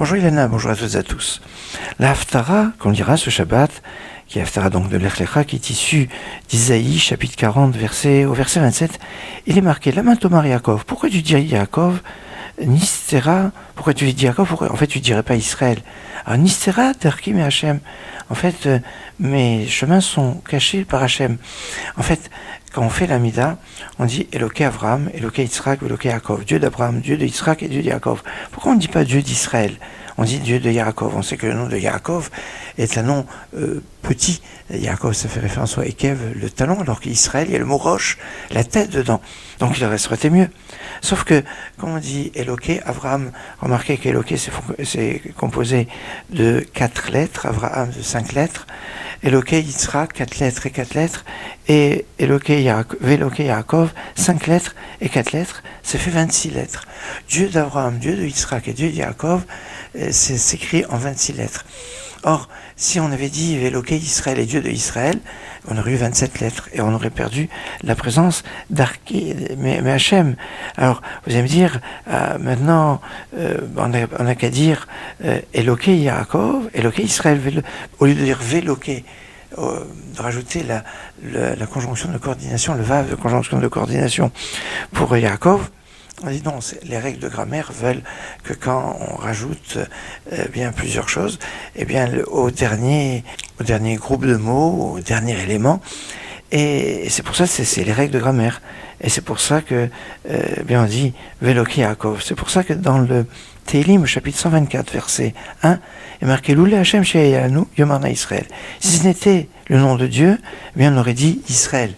Bonjour Ilana, bonjour à toutes et à tous. La Haftara, qu'on lira ce Shabbat, qui est Haftara donc de Lech Lecha, qui est issu d'Isaïe, chapitre 40, au verset 27, il est marqué « Lama Tomar Yaakov ». Pourquoi tu dis Yaakov, Nistera, pourquoi tu dis Yaakov, pourquoi en fait tu ne dirais pas Israël? Alors Nistera, Terkim et Hachem, en fait mes chemins sont cachés par Hachem. En fait, quand on fait l'Amida, on dit Eloké Avraham, Eloké Yitzhak, Eloké Yaakov, Dieu d'Abraham, Dieu de Yitzhak et Dieu de Yaakov. Pourquoi on ne dit pas Dieu d'Israël? On dit Dieu de Yaakov. On sait que le nom de Yaakov est un nom petit. Yaakov, ça fait référence au Ekev, le talon, alors qu'Israël, il y a le mot roche, la tête dedans. Donc il aurait été mieux. Sauf que, quand on dit Eloké, Avraham, remarquez qu'Eloké, c'est composé de 4 lettres, Avraham de 5 lettres, Eloké Yitzhak, 4 lettres et 4 lettres, et Eloké Yaakov, 5 lettres et 4 lettres, ça fait 26 lettres. Dieu d'Abraham, Dieu de Yitzhak et Dieu de Yaakov, c'est s'écrit en 26 lettres. Or, si on avait dit Eloké Israël et Dieu de Israël, on aurait eu 27 lettres et on aurait perdu la présence d'Arki, mais Hachem. Alors, vous allez me dire, maintenant, on n'a qu'à dire Eloké Yaakov, Eloké Israël, au lieu de dire Veloké, de rajouter la conjonction de coordination, le vav de conjonction de coordination pour Yaakov. On dit non, les règles de grammaire veulent que quand on rajoute bien plusieurs choses, eh bien au dernier groupe de mots, au dernier élément, et c'est pour ça c'est les règles de grammaire. Et c'est pour ça que bien on dit Veloki Yaakov. C'est pour ça que dans le Télim, chapitre 124, verset 1, est marqué Loulé Hachem Sheyanu Yomarna Israël. Si ce n'était le nom de Dieu, eh bien on aurait dit Israël.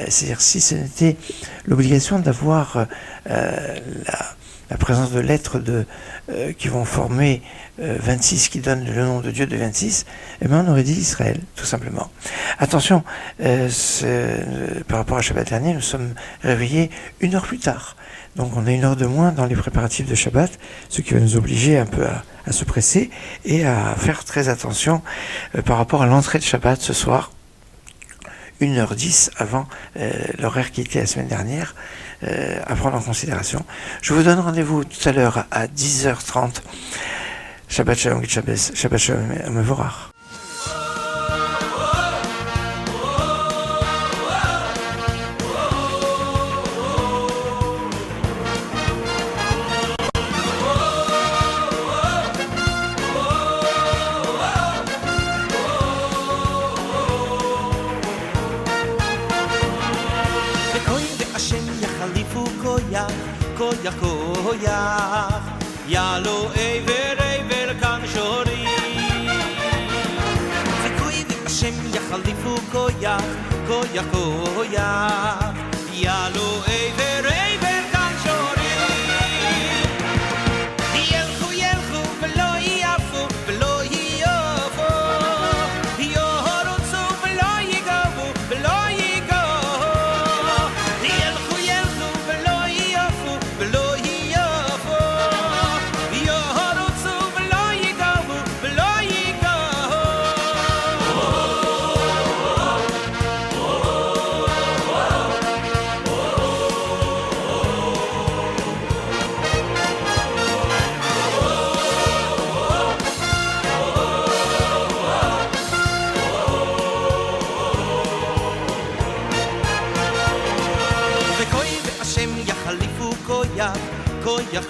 C'est-à-dire si ce n'était l'obligation d'avoir la présence de lettres qui vont former 26, qui donnent le nom de Dieu de 26, eh bien on aurait dit Israël, tout simplement. Attention, par rapport à Shabbat dernier, nous sommes réveillés 1 heure plus tard. Donc on a 1 heure de moins dans les préparatifs de Shabbat, ce qui va nous obliger un peu à se presser et à faire très attention par rapport à l'entrée de Shabbat ce soir. 1h10 avant l'horaire qui était la semaine dernière, à prendre en considération. Je vous donne rendez-vous tout à l'heure à 10h30. Shabbat Shalom, Shabbat Shalom, Mevorach. Koyach, yalo ever kan shori. Zekoy Hashem yachalifu koyach, yalo ever kan shori. Yelchu velo yafu velo yafu, yorotzu velo yigavu velo yigavu. Yelchu velo yafu velo yafu, yorotzu velo yigavu velo yigavu. Koyach